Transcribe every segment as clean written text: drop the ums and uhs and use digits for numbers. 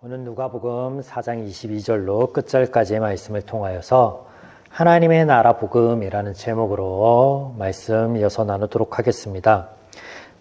오늘 누가복음 4장 22절로 끝절까지의 말씀을 통하여서 하나님의 나라 복음이라는 제목으로 말씀 이어서 나누도록 하겠습니다.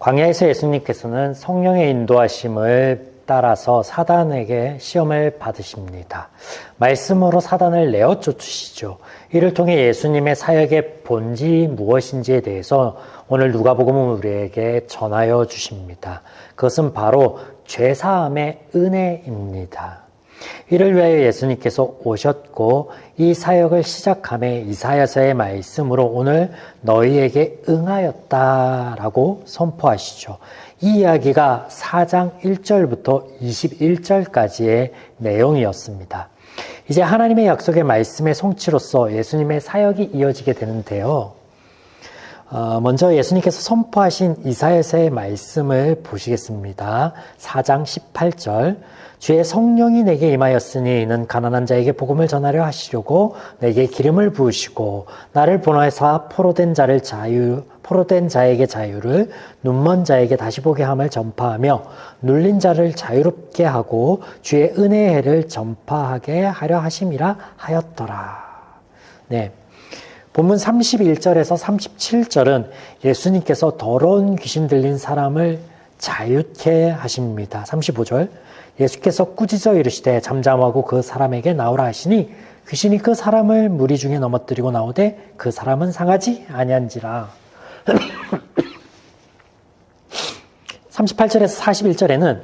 광야에서 예수님께서는 성령의 인도하심을 따라서 사단에게 시험을 받으십니다. 말씀으로 사단을 내어 쫓으시죠. 이를 통해 예수님의 사역의 본질이 무엇인지에 대해서 오늘 누가복음은 우리에게 전하여 주십니다. 그것은 바로 죄사함의 은혜입니다. 이를 위하여 예수님께서 오셨고 이 사역을 시작함에 이사야서의 말씀으로 오늘 너희에게 응하였다라고 선포하시죠. 이 이야기가 4장 1절부터 21절까지의 내용이었습니다. 이제 하나님의 약속의 말씀의 성취로서 예수님의 사역이 이어지게 되는데요. 먼저 예수님께서 선포하신 이사야서의 말씀을 보시겠습니다. 4장 18절 주의 성령이 내게 임하였으니 이는 가난한 자에게 복음을 전하려 하시려고 내게 기름을 부으시고 나를 보내사 포로된 자에게 자유를 눈먼 자에게 다시 보게 함을 전파하며 눌린 자를 자유롭게 하고 주의 은혜의 해를 전파하게 하려 하심이라 하였더라. 네. 본문 31절에서 37절은 예수님께서 더러운 귀신 들린 사람을 자유케 하십니다. 35절 예수께서 꾸짖어 이르시되 잠잠하고 그 사람에게 나오라 하시니 귀신이 그 사람을 무리 중에 넘어뜨리고 나오되 그 사람은 상하지 아니한지라. 38절에서 41절에는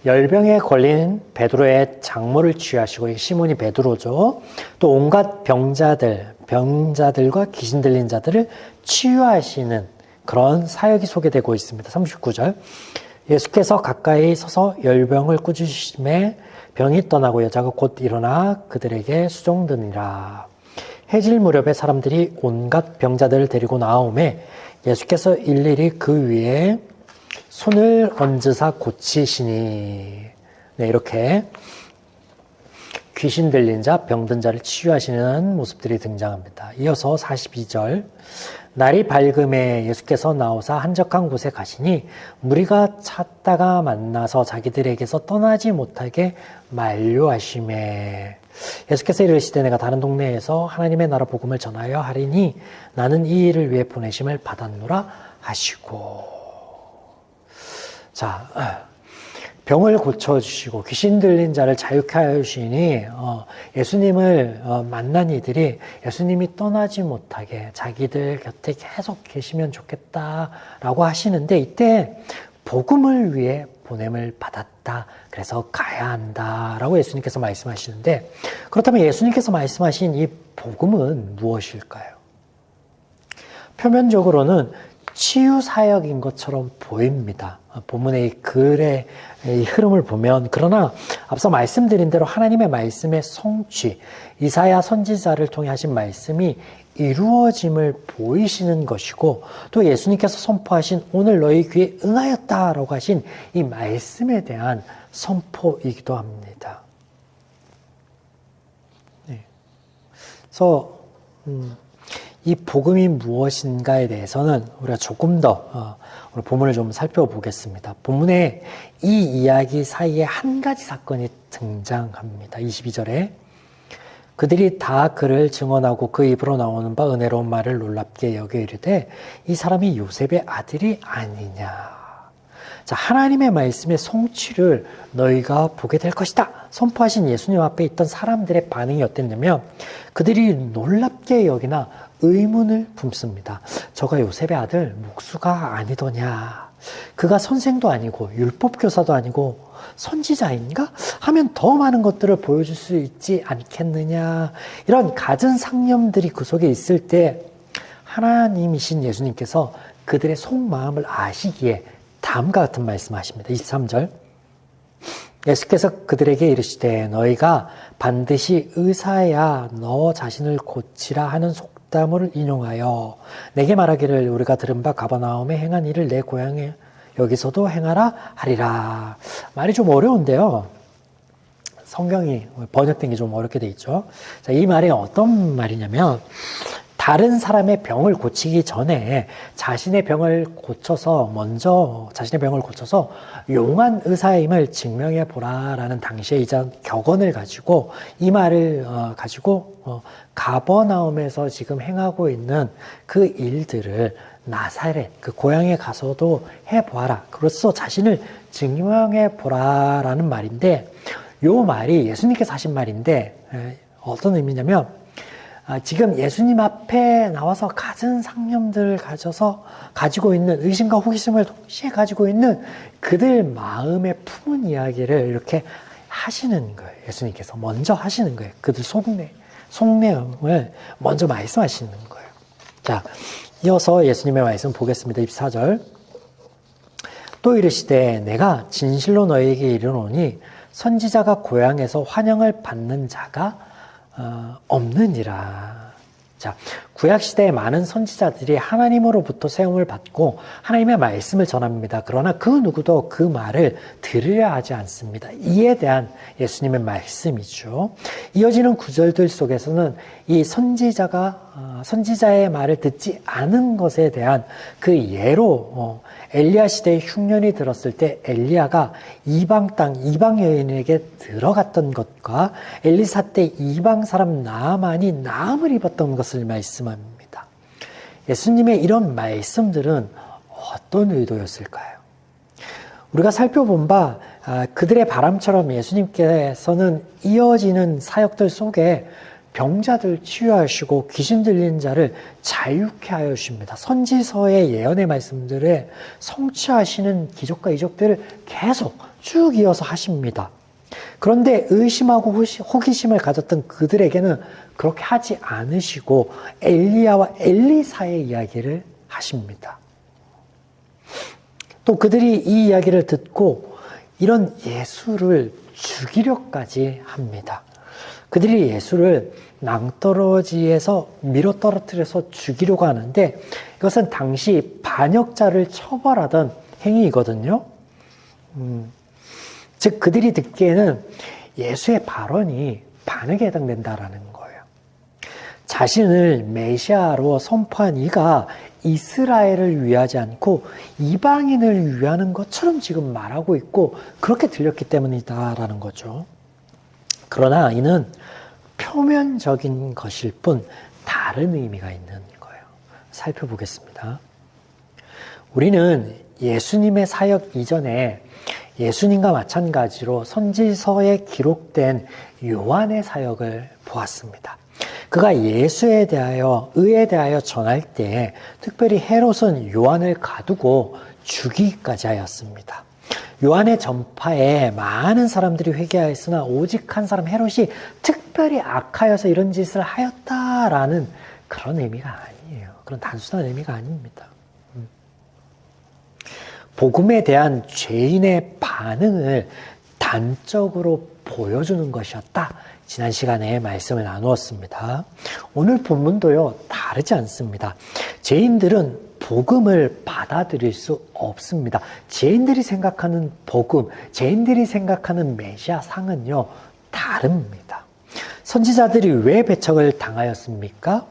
열병에 걸린 베드로의 장모를 치유하시고 시몬이 베드로죠. 또 온갖 병자들과 귀신 들린 자들을 치유하시는 그런 사역이 소개되고 있습니다. 39절 예수께서 가까이 서서 열병을 꾸짖으심에 병이 떠나고 여자가 곧 일어나 그들에게 수종드니라. 해질 무렵에 사람들이 온갖 병자들을 데리고 나오매 예수께서 일일이 그 위에 손을 얹으사 고치시니. 네, 이렇게 귀신 들린 자, 병든 자를 치유하시는 모습들이 등장합니다. 이어서 42절 날이 밝음에 예수께서 나오사 한적한 곳에 가시니 무리가 찾다가 만나서 자기들에게서 떠나지 못하게 만류하시매 예수께서 이르시되 내가 다른 동네에서 하나님의 나라 복음을 전하여 하리니 나는 이 일을 위해 보내심을 받았노라 하시고. 자, 병을 고쳐주시고 귀신 들린 자를 자유케 하시니 예수님을 만난 이들이 예수님이 떠나지 못하게 자기들 곁에 계속 계시면 좋겠다라고 하시는데 이때 복음을 위해 보냄을 받았다. 그래서 가야 한다라고 예수님께서 말씀하시는데 그렇다면 예수님께서 말씀하신 이 복음은 무엇일까요? 표면적으로는 치유 사역인 것처럼 보입니다. 본문의 이 글의 이 흐름을 보면 그러나 앞서 말씀드린 대로 하나님의 말씀의 성취, 이사야 선지자를 통해 하신 말씀이 이루어짐을 보이시는 것이고 또 예수님께서 선포하신 오늘 너희 귀에 응하였다라고 하신 이 말씀에 대한 선포이기도 합니다. 네. 그래서 이 복음이 무엇인가에 대해서는 우리가 조금 더 오늘 본문을 좀 살펴보겠습니다. 본문에 이 이야기 사이에 한 가지 사건이 등장합니다. 22절에 그들이 다 그를 증언하고 그 입으로 나오는 바 은혜로운 말을 놀랍게 여겨 이르되 이 사람이 요셉의 아들이 아니냐. 자, 하나님의 말씀의 성취를 너희가 보게 될 것이다. 선포하신 예수님 앞에 있던 사람들의 반응이 어땠냐면 그들이 놀랍게 여기나 의문을 품습니다. 저가 요셉의 아들 목수가 아니더냐. 그가 선생도 아니고 율법교사도 아니고 선지자인가? 하면 더 많은 것들을 보여줄 수 있지 않겠느냐. 이런 갖은 상념들이 그 속에 있을 때 하나님이신 예수님께서 그들의 속마음을 아시기에 다음과 같은 말씀하십니다. 23절 예수께서 그들에게 이르시되 너희가 반드시 의사야 너 자신을 고치라 하는 속담을 인용하여 내게 말하기를 우리가 들은 바 가버나움에 행한 일을 내 고향에 여기서도 행하라 하리라. 말이 좀 어려운데요. 성경이 번역된 게 좀 어렵게 돼 있죠. 자, 이 말이 어떤 말이냐면 다른 사람의 병을 고치기 전에 자신의 병을 고쳐서 용한 의사임을 증명해 보라라는 당시의 이전 격언을 가지고 이 말을 가지고 가버나움에서 지금 행하고 있는 그 일들을 나사렛 그 고향에 가서도 해보아라. 그로써 자신을 증명해 보라라는 말인데, 요 말이 예수님께서 하신 말인데 어떤 의미냐면, 지금 예수님 앞에 나와서 갖은 상념들을 가지고 있는 의심과 호기심을 동시에 가지고 있는 그들 마음에 품은 이야기를 이렇게 하시는 거예요. 예수님께서 먼저 하시는 거예요. 그들 속내음을 먼저 말씀하시는 거예요. 자, 이어서 예수님의 말씀 보겠습니다. 24절. 또 이르시되 내가 진실로 너희에게 이르노니 선지자가 고향에서 환영을 받는 자가 없느니라. 자, 구약시대에 많은 선지자들이 하나님으로부터 세움을 받고 하나님의 말씀을 전합니다. 그러나 그 누구도 그 말을 들으려 하지 않습니다. 이에 대한 예수님의 말씀이죠. 이어지는 구절들 속에서는 이 선지자의 말을 듣지 않은 것에 대한 그 예로 엘리야 시대의 흉년이 들었을 때 엘리야가 이방 여인에게 들어갔던 것과 엘리사 때 이방 사람 나아만이 나음을 입었던 것을 말씀합니다. 예수님의 이런 말씀들은 어떤 의도였을까요? 우리가 살펴본 바 그들의 바람처럼 예수님께서는 이어지는 사역들 속에 병자들 치유하시고 귀신 들린 자를 자유케 하여 주십니다. 선지서의 예언의 말씀들에 성취하시는 기적과 이적들을 계속 쭉 이어서 하십니다. 그런데 의심하고 호기심을 가졌던 그들에게는 그렇게 하지 않으시고 엘리야와 엘리사의 이야기를 하십니다. 또 그들이 이 이야기를 듣고 이런 예수를 죽이려까지 합니다. 그들이 예수를 낭떠러지에서 밀어 떨어뜨려서 죽이려고 하는데, 이것은 당시 반역자를 처벌하던 행위이거든요. 즉 그들이 듣기에는 예수의 발언이 반역에 해당된다라는 거예요. 자신을 메시아로 선포한 이가 이스라엘을 위하지 않고 이방인을 위하는 것처럼 지금 말하고 있고 그렇게 들렸기 때문이다라는 거죠. 그러나 이는 표면적인 것일 뿐 다른 의미가 있는 거예요. 살펴보겠습니다. 우리는 예수님의 사역 이전에 예수님과 마찬가지로 선지서에 기록된 요한의 사역을 보았습니다. 그가 예수에 대하여, 의에 대하여 전할 때 특별히 헤롯은 요한을 가두고 죽이기까지 하였습니다. 요한의 전파에 많은 사람들이 회개하였으나 오직 한 사람 헤롯이 특별히 악하여서 이런 짓을 하였다라는 그런 의미가 아니에요. 그런 단순한 의미가 아닙니다. 복음에 대한 죄인의 반응을 단적으로 보여주는 것이었다. 지난 시간에 말씀을 나누었습니다. 오늘 본문도요, 다르지 않습니다. 죄인들은 복음을 받아들일 수 없습니다. 죄인들이 생각하는 복음, 죄인들이 생각하는 메시아 상은요, 다릅니다. 선지자들이 왜 배척을 당하였습니까?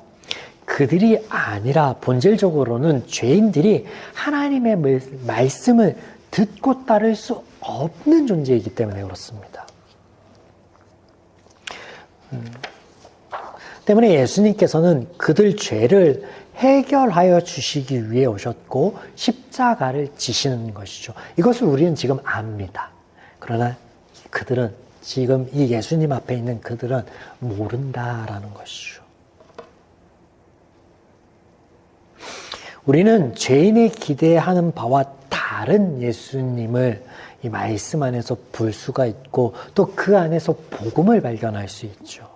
그들이 아니라 본질적으로는 죄인들이 하나님의 말씀을 듣고 따를 수 없는 존재이기 때문에 그렇습니다. 때문에 예수님께서는 그들 죄를 해결하여 주시기 위해 오셨고 십자가를 지시는 것이죠. 이것을 우리는 지금 압니다. 그러나 그들은 지금 이 예수님 앞에 있는 그들은 모른다라는 것이죠. 우리는 죄인이 기대하는 바와 다른 예수님을 이 말씀 안에서 볼 수가 있고 또 그 안에서 복음을 발견할 수 있죠.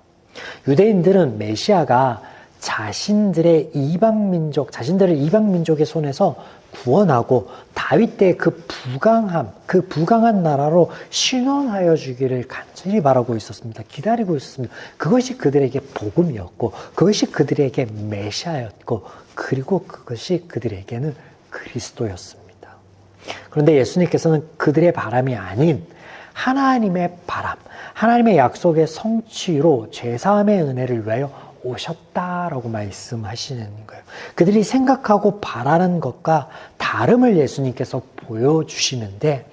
유대인들은 메시아가 자신들을 이방 민족의 손에서 구원하고 다윗 때 그 부강한 나라로 신원하여 주기를 간절히 바라고 있었습니다. 기다리고 있었습니다. 그것이 그들에게 복음이었고 그것이 그들에게 메시아였고 그리고 그것이 그들에게는 그리스도였습니다. 그런데 예수님께서는 그들의 바람이 아닌 하나님의 바람, 하나님의 약속의 성취로 죄사함의 은혜를 위하여 오셨다라고 말씀하시는 거예요. 그들이 생각하고 바라는 것과 다름을 예수님께서 보여주시는데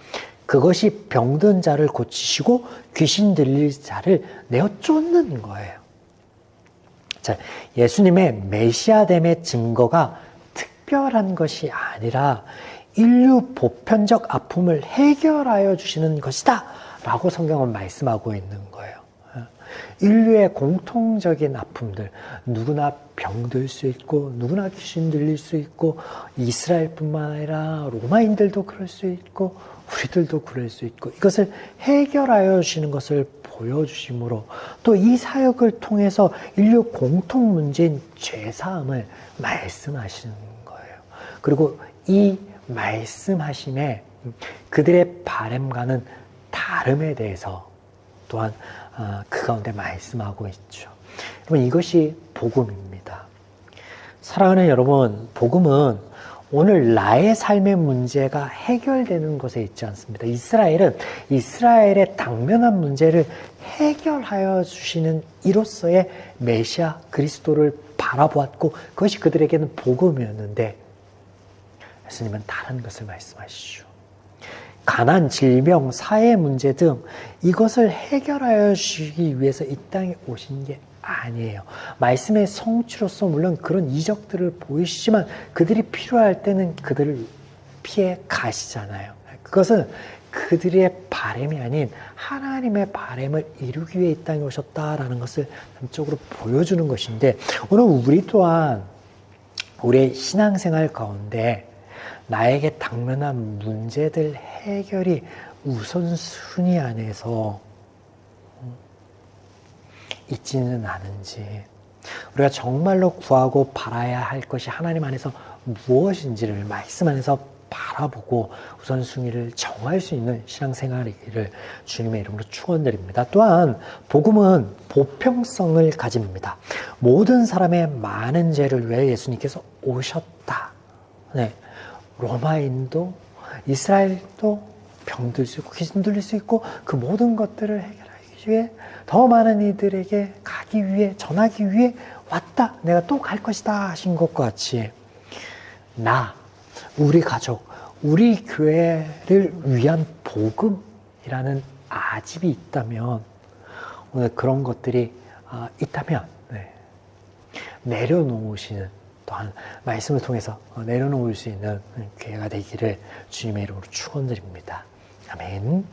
그것이 병든 자를 고치시고 귀신 들릴 자를 내어 쫓는 거예요. 자, 예수님의 메시아됨의 증거가 특별한 것이 아니라 인류 보편적 아픔을 해결하여 주시는 것이다 라고 성경은 말씀하고 있는 거예요. 인류의 공통적인 아픔들, 누구나 병들 수 있고 누구나 귀신 들릴 수 있고 이스라엘뿐만 아니라 로마인들도 그럴 수 있고 우리들도 그럴 수 있고 이것을 해결하여 주시는 것을 보여주심으로 또 이 사역을 통해서 인류 공통 문제인 죄사함을 말씀하시는 거예요. 그리고 이 말씀하심에 그들의 바램과는 다름에 대해서 또한 그 가운데 말씀하고 있죠. 여러분 이것이 복음입니다. 사랑하는 여러분, 복음은 오늘 나의 삶의 문제가 해결되는 것에 있지 않습니다. 이스라엘은 이스라엘의 당면한 문제를 해결하여 주시는 이로서의 메시아 그리스도를 바라보았고 그것이 그들에게는 복음이었는데 예수님은 다른 것을 말씀하시죠. 가난, 질병, 사회 문제 등 이것을 해결하여 주시기 위해서 이 땅에 오신 게 아니에요. 말씀의 성취로서 물론 그런 이적들을 보이시지만 그들이 필요할 때는 그들을 피해 가시잖아요. 그것은 그들의 바람이 아닌 하나님의 바람을 이루기 위해 이 땅에 오셨다라는 것을 전적으로 보여주는 것인데 오늘 우리 또한 우리의 신앙생활 가운데 나에게 당면한 문제들 해결이 우선순위 안에서 있지는 않은지 우리가 정말로 구하고 바라야 할 것이 하나님 안에서 무엇인지를 말씀 안에서 바라보고 우선순위를 정할 수 있는 신앙생활이기를 주님의 이름으로 축원드립니다. 또한 복음은 보편성을 가집니다. 모든 사람의 많은 죄를 위해 예수님께서 오셨다. 네. 로마인도 이스라엘도 병들 수 있고 귀신 들릴 수 있고 그 모든 것들을 해결하기 위해 더 많은 이들에게 가기 위해 전하기 위해 왔다. 내가 또 갈 것이다 하신 것과 같이 우리 가족, 우리 교회를 위한 복음이라는 아집이 있다면 오늘 그런 것들이 있다면 내려놓으시는 또한 말씀을 통해서 내려놓을 수 있는 교회가 되기를 주님의 이름으로 축원드립니다. 아멘.